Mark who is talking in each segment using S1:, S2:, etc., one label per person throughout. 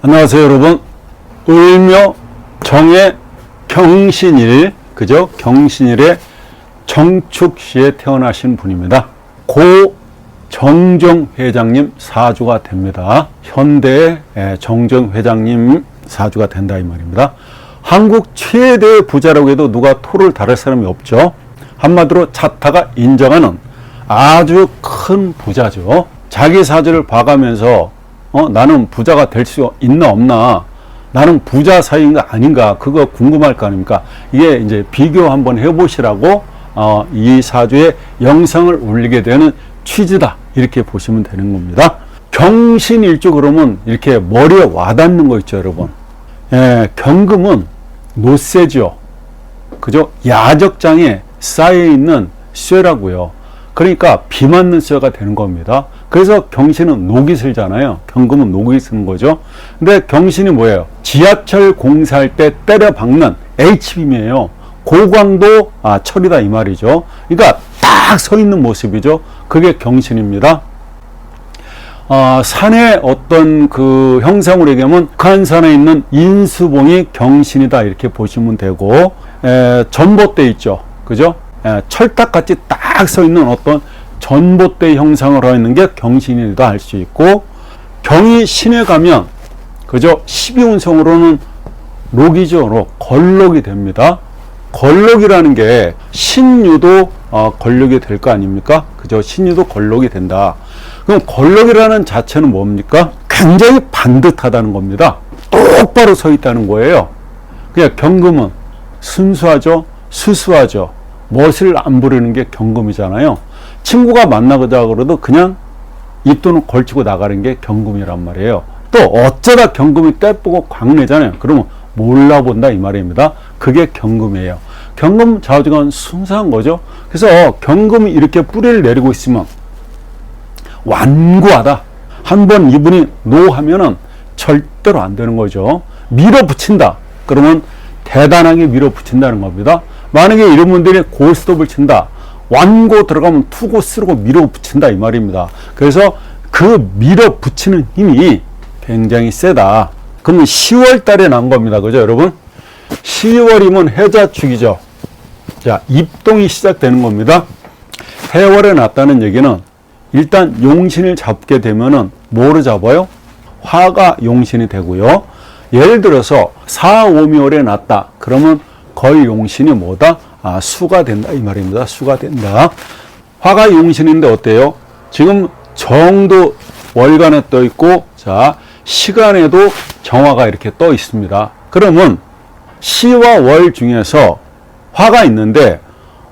S1: 안녕하세요, 여러분. 을묘 정의 경신일, 그죠? 경신일에 정축시에 태어나신 분입니다. 고 정정 회장님 사주가 됩니다. 현대의 정정 회장님 사주가 된다 이 말입니다. 한국 최대 부자라고 해도 누가 토를 다룰 사람이 없죠. 한마디로 자타가 인정하는 아주 큰 부자죠. 자기 사주를 봐가면서 나는 부자가 될 수 있나 없나, 나는 부자 사이인가 아닌가, 그거 궁금할 거 아닙니까? 이게 이제 비교 한번 해보시라고 이 사주에 영상을 올리게 되는 취지다, 이렇게 보시면 되는 겁니다. 경신일주 그러면 이렇게 머리에 와닿는 거 있죠, 여러분. 경금은 노쇠죠, 그죠? 야적장에 쌓여있는 쇠라고요. 그러니까 비 맞는 쇠가 되는 겁니다. 그래서 경신은 녹이 슬잖아요. 경금은 녹이 쓰는 거죠. 근데 경신이 뭐예요? 지하철 공사할 때 때려 박는 H빔이에요. 고강도 철이다 이 말이죠. 그러니까 딱 서 있는 모습이죠. 그게 경신입니다. 산의 어떤 그 형상으로 얘기하면 북한산에 있는 인수봉이 경신이다, 이렇게 보시면 되고, 전봇대 있죠, 그죠? 철딱같이 딱 서 있는 어떤 전봇대 형상을 하고 있는 게 경신이다 할 수 있고, 경이 신에 가면, 그죠? 12운성으로는 록이죠. 록. 걸록이 됩니다. 걸록이라는 게 신유도 걸록이 될 거 아닙니까? 그죠? 신유도 걸록이 된다. 그럼 걸록이라는 자체는 뭡니까? 굉장히 반듯하다는 겁니다. 똑바로 서 있다는 거예요. 그냥 경금은 순수하죠, 수수하죠. 멋을 안 부리는 게 경금이잖아요. 친구가 만나자 그래도 그냥 입도는 걸치고 나가는 게 경금이란 말이에요. 또 어쩌다 경금이 떼보고 광내잖아요. 그러면 몰라본다 이 말입니다. 그게 경금이에요. 경금 좌우지간 순수한 거죠. 그래서 경금이 이렇게 뿌리를 내리고 있으면 완고하다. 한번 이분이 노하면은 절대로 안 되는 거죠. 밀어붙인다. 그러면 대단하게 밀어붙인다는 겁니다. 만약에 이런 분들이 고스톱을 친다, 완고 들어가면 투고 쓰고 밀어붙인다 이 말입니다. 그래서 그 밀어붙이는 힘이 굉장히 세다. 그러면 10월 달에 난 겁니다. 그죠, 여러분? 10월이면 해자축이죠. 자, 입동이 시작되는 겁니다. 해월에 났다는 얘기는 일단 용신을 잡게 되면은 뭐를 잡아요? 화가 용신이 되고요. 예를 들어서 4, 5미월에 났다. 그러면 거의 용신이 뭐다? 수가 된다 이 말입니다. 수가 된다. 화가 용신인데 어때요? 지금 정도 월간에 떠 있고, 자, 시간에도 정화가 이렇게 떠 있습니다. 그러면 시와 월 중에서 화가 있는데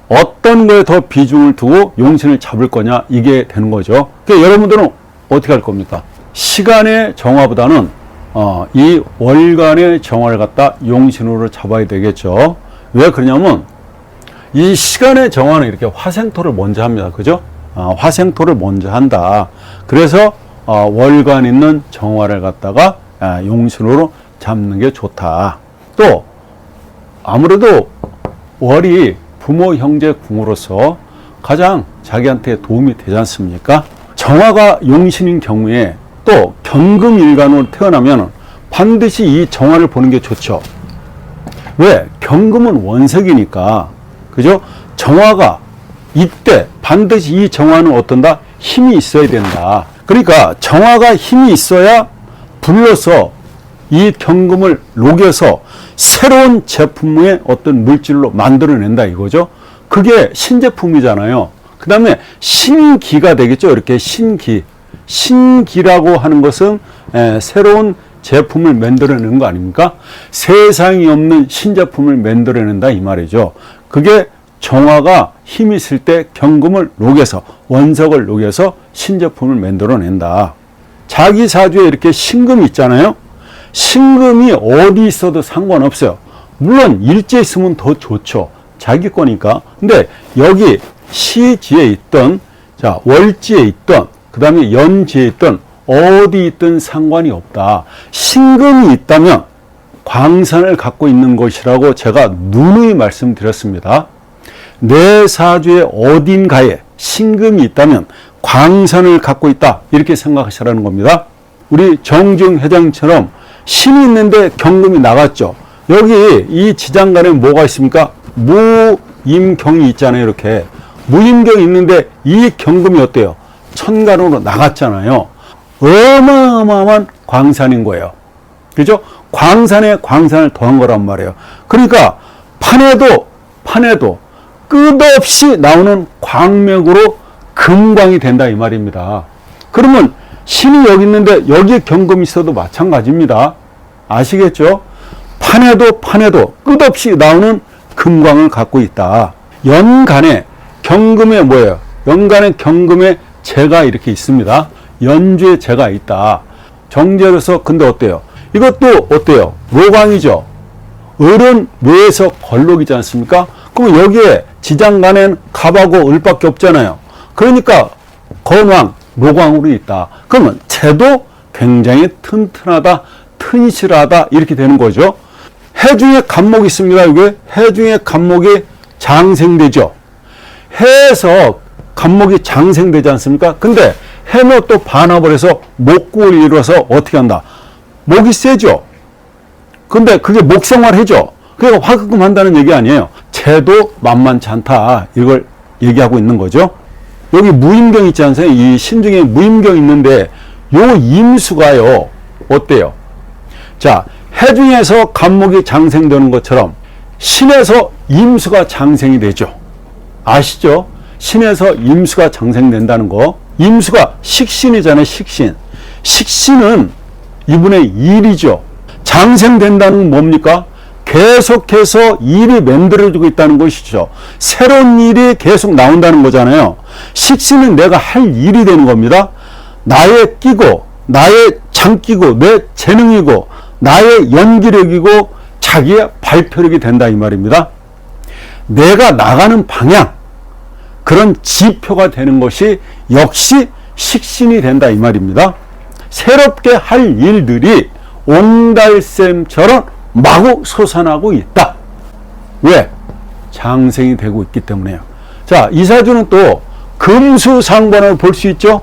S1: 어떤 거에 더 비중을 두고 용신을 잡을 거냐, 이게 되는 거죠. 그러니까 여러분들은 어떻게 할 겁니까? 시간의 정화보다는 이 월간의 정화를 갖다 용신으로 잡아야 되겠죠. 왜 그러냐면 이 시간의 정화는 이렇게 화생토를 먼저 합니다. 그죠? 화생토를 먼저 한다. 그래서 월간 있는 정화를 갖다가 용신으로 잡는 게 좋다. 또 아무래도 월이 부모 형제 궁으로서 가장 자기한테 도움이 되지 않습니까? 정화가 용신인 경우에 또 경금일간으로 태어나면 반드시 이 정화를 보는 게 좋죠. 왜? 경금은 원색이니까, 그죠? 정화가 이때 반드시 이 정화는 어떤다? 힘이 있어야 된다. 그러니까 정화가 힘이 있어야 불러서 이 경금을 녹여서 새로운 제품의 어떤 물질로 만들어낸다 이거죠. 그게 신제품이잖아요. 그 다음에 신기가 되겠죠. 이렇게 신기. 신기라고 하는 것은 새로운 제품을 만들어내는 거 아닙니까? 세상이 없는 신제품을 만들어낸다 이 말이죠. 그게 정화가 힘이 있을 때 경금을 녹여서, 원석을 녹여서 신제품을 만들어낸다. 자기 사주에 이렇게 신금이 있잖아요. 신금이 어디 있어도 상관없어요. 물론 일지에 있으면 더 좋죠. 자기 거니까. 근데 여기 시지에 있던, 자, 월지에 있던, 그 다음에 연지에 있던, 어디 있든 상관이 없다. 신금이 있다면 광산을 갖고 있는 것이라고 제가 누누이 말씀드렸습니다. 내 사주의 어딘가에 신금이 있다면 광산을 갖고 있다, 이렇게 생각하시라는 겁니다. 우리 정중 회장처럼 신이 있는데 경금이 나갔죠. 여기 이 지장간에 뭐가 있습니까? 무임경이 있잖아요. 이렇게 무임경이 있는데 이 경금이 어때요? 천간으로 나갔잖아요. 어마어마한 광산인 거예요. 그죠? 광산에 광산을 더한 거란 말이에요. 그러니까 판에도 끝없이 나오는 광맥으로 금광이 된다 이 말입니다. 그러면 신이 여기 있는데 여기에 경금이 있어도 마찬가지입니다. 아시겠죠? 판에도 끝없이 나오는 금광을 갖고 있다. 연간에 경금에 뭐예요? 연간에 경금에 재가 이렇게 있습니다. 연주에 재가 있다. 정제로서 근데 어때요? 이것도 어때요? 로광이죠. 을은 묘에서 걸록이지 않습니까? 그럼 여기에 지장간엔 갑하고 을밖에 없잖아요. 그러니까 건왕, 로광으로 있다. 그러면 재도 굉장히 튼튼하다, 튼실하다 이렇게 되는 거죠. 해중에 간목이 있습니다. 이게 해중에 간목이 장생되죠. 해에서 간목이 장생되지 않습니까? 근데 해는 또 반합을 해서 목구를 이루어서 어떻게 한다? 목이 세죠. 근데 그게 목생활 해죠. 그러니까 화급금 한다는 얘기 아니에요. 재도 만만치 않다. 이걸 얘기하고 있는 거죠. 여기 무임경 있지 않습니까? 이 신중에 무임경 있는데 요 임수가요. 어때요? 자, 해중에서 간목이 장생되는 것처럼 신에서 임수가 장생이 되죠. 아시죠? 신에서 임수가 장생된다는 거. 임수가 식신이잖아요. 식신. 식신은 이분의 일이죠. 장생된다는 건 뭡니까? 계속해서 일이 만들어지고 있다는 것이죠. 새로운 일이 계속 나온다는 거잖아요. 식신은 내가 할 일이 되는 겁니다. 나의 끼고, 나의 장끼고, 내 재능이고, 나의 연기력이고, 자기의 발표력이 된다 이 말입니다. 내가 나가는 방향, 그런 지표가 되는 것이 역시 식신이 된다 이 말입니다. 새롭게 할 일들이 옹달샘처럼 마구 솟아나고 있다. 왜? 장생이 되고 있기 때문에요. 자, 이 사주는 또 금수상관을 볼 수 있죠?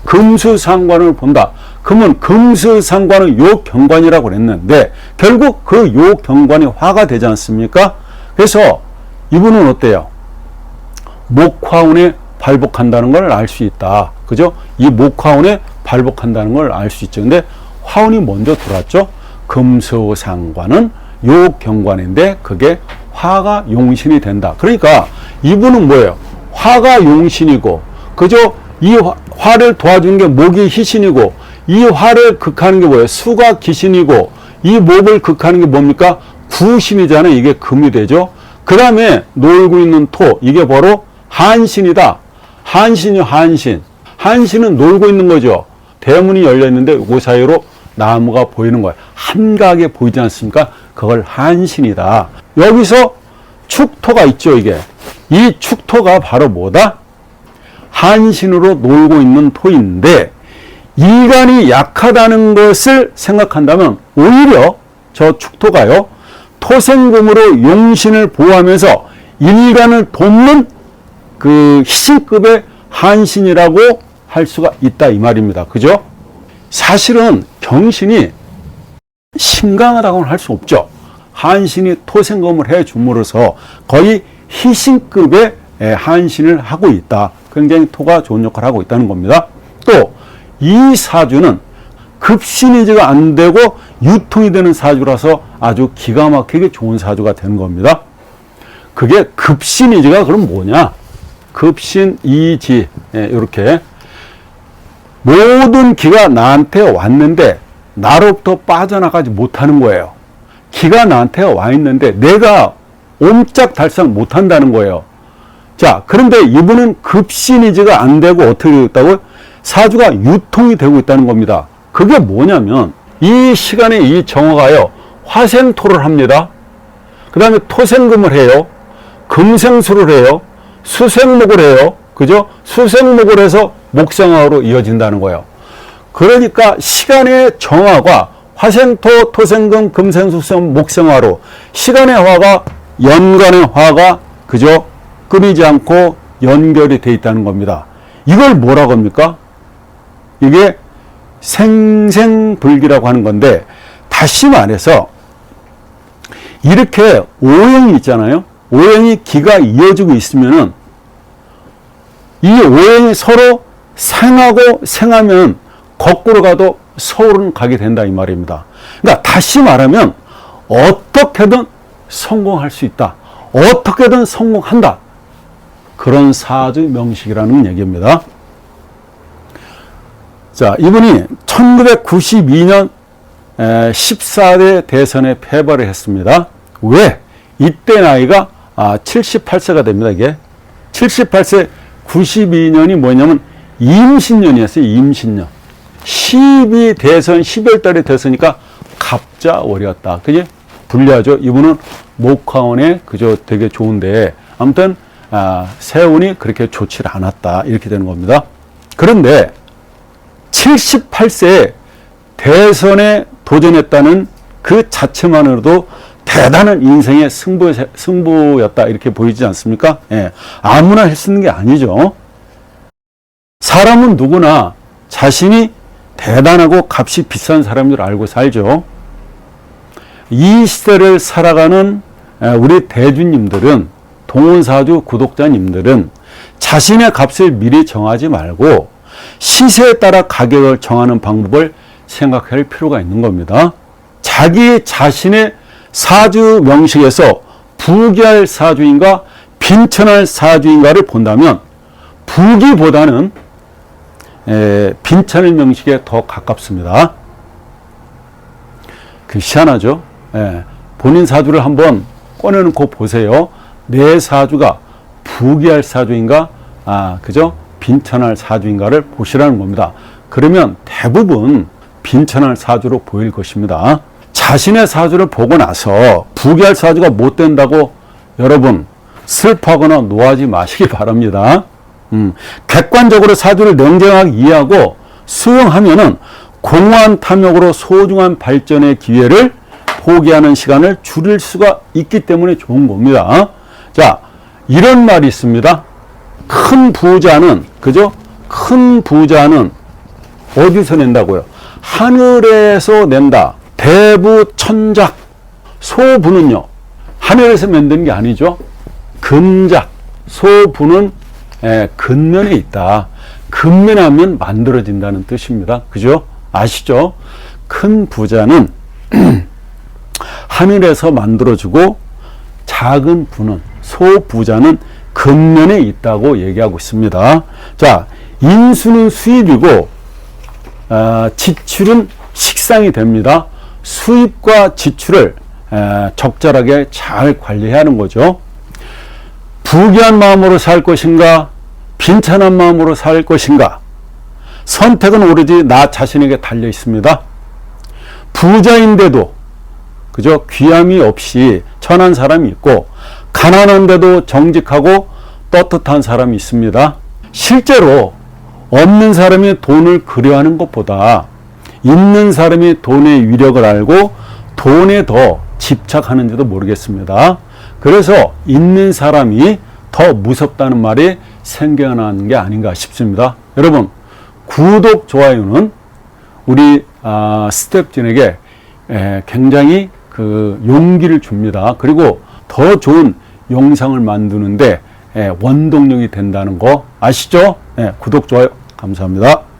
S1: 금수상관을 본다. 그러면 금수상관은 요경관이라고 그랬는데 결국 그 요경관이 화가 되지 않습니까? 그래서 이분은 어때요? 목화운에 발복한다는 걸 알 수 있다. 그죠? 이 목화운에 발복한다는 걸 알 수 있죠. 근데 화운이 먼저 들어왔죠. 금수상관은 요경관인데 그게 화가 용신이 된다. 그러니까 이분은 뭐예요? 화가 용신이고, 그죠? 이 화를 도와주는 게 목이 희신이고, 이 화를 극하는 게 뭐예요? 수가 기신이고, 이 목을 극하는 게 뭡니까? 구신이잖아요. 이게 금이 되죠. 그 다음에 놀고 있는 토, 이게 바로 한신이다. 한신이 한신. 한신은 놀고 있는 거죠. 대문이 열려 있는데 그 사이로 나무가 보이는 거예요. 한가하게 보이지 않습니까? 그걸 한신이다. 여기서 축토가 있죠, 이게. 이 축토가 바로 뭐다? 한신으로 놀고 있는 토인데, 이간이 약하다는 것을 생각한다면, 오히려 저 축토가요, 토생금으로 용신을 보호하면서 일간을 돕는 그 희신급의 한신이라고 할 수가 있다, 이 말입니다. 그죠? 사실은 경신이 심강하다고는 할 수 없죠. 한신이 토생금을 해 줌으로써 거의 희신급의 한신을 하고 있다. 굉장히 토가 좋은 역할을 하고 있다는 겁니다. 또 이 사주는 급신이지가 안 되고 유통이 되는 사주라서 아주 기가 막히게 좋은 사주가 되는 겁니다. 그게 급신이지가 그럼 뭐냐? 급신이지, 이렇게 모든 기가 나한테 왔는데 나로부터 빠져나가지 못하는 거예요. 기가 나한테 와 있는데 내가 옴짝달싹 못한다는 거예요. 자, 그런데 이분은 급신이지가 안 되고 어떻게 되었다고요? 사주가 유통이 되고 있다는 겁니다. 그게 뭐냐면 이 시간에 이 정화가요, 화생토를 합니다. 그 다음에 토생금을 해요. 금생수를 해요. 수생목을 해요. 그죠? 수생목을 해서 목생화로 이어진다는 거예요. 그러니까 시간의 정화가 화생토, 토생금, 금생수, 수생, 목생화로 시간의 화가 연간의 화가 그죠? 끊이지 않고 연결이 돼 있다는 겁니다. 이걸 뭐라고 합니까? 이게 생생불기라고 하는 건데 다시 말해서 이렇게 오행이 있잖아요. 오행이 기가 이어지고 있으면은 이 오행이 서로 생하고 생하면 거꾸로 가도 서울은 가게 된다 이 말입니다. 그러니까 다시 말하면 어떻게든 성공할 수 있다. 어떻게든 성공한다. 그런 사주 명식이라는 얘기입니다. 자, 이분이 1992년 14대 대선에 패배를 했습니다. 왜? 이때 나이가 78세가 됩니다. 이게 78세 92년이 뭐냐면 임신년이었어요. 임신년. 12대선 12월 달에 됐으니까 갑자월이었다. 그지? 불리하죠. 이분은 목화원에 그저 되게 좋은데 아무튼 세운이 그렇게 좋지 않았다. 이렇게 되는 겁니다. 그런데 78세에 대선에 도전했다는 그 자체만으로도 대단한 인생의 승부였다. 이렇게 보이지 않습니까? 예. 아무나 할 수 있는 게 아니죠. 사람은 누구나 자신이 대단하고 값이 비싼 사람인 줄 알고 살죠. 이 시대를 살아가는 우리 대주님들은, 동원사주 구독자님들은 자신의 값을 미리 정하지 말고 시세에 따라 가격을 정하는 방법을 생각할 필요가 있는 겁니다. 자기 자신의 사주 명식에서 부귀할 사주인가 빈천할 사주인가를 본다면 부귀보다는 빈천할 명식에 더 가깝습니다. 그 희한하죠. 본인 사주를 한번 꺼내놓고 보세요. 내 사주가 부귀할 사주인가 그죠? 빈천할 사주인가를 보시라는 겁니다. 그러면 대부분 빈천할 사주로 보일 것입니다. 자신의 사주를 보고 나서 부귀할 사주가 못 된다고 여러분 슬퍼하거나 노하지 마시기 바랍니다. 객관적으로 사주를 냉정하게 이해하고 수용하면은 공허한 탐욕으로 소중한 발전의 기회를 포기하는 시간을 줄일 수가 있기 때문에 좋은 겁니다. 자, 이런 말이 있습니다. 큰 부자는, 그죠? 큰 부자는 어디서 낸다고요? 하늘에서 낸다. 대부천작. 소부는요, 하늘에서 만드는 게 아니죠. 근작. 소부는 근면에 있다. 근면하면 만들어진다는 뜻입니다. 그죠? 아시죠? 큰 부자는 하늘에서 만들어주고 작은 부는, 소부자는 근면에 있다고 얘기하고 있습니다. 자, 인수는 수입이고 지출은 식상이 됩니다. 수입과 지출을 적절하게 잘 관리해야 하는 거죠. 부귀한 마음으로 살 것인가 빈천한 마음으로 살 것인가, 선택은 오로지 나 자신에게 달려 있습니다. 부자인데도 그죠? 귀함이 없이 천한 사람이 있고 가난한데도 정직하고 떳떳한 사람이 있습니다. 실제로 없는 사람이 돈을 그리워하는 것보다 있는 사람이 돈의 위력을 알고 돈에 더 집착하는지도 모르겠습니다. 그래서 있는 사람이 더 무섭다는 말이 생겨나는 게 아닌가 싶습니다. 여러분, 구독, 좋아요는 우리 스태프진에게 굉장히 그 용기를 줍니다. 그리고 더 좋은 영상을 만드는데 원동력이 된다는 거 아시죠? 구독, 좋아요 감사합니다.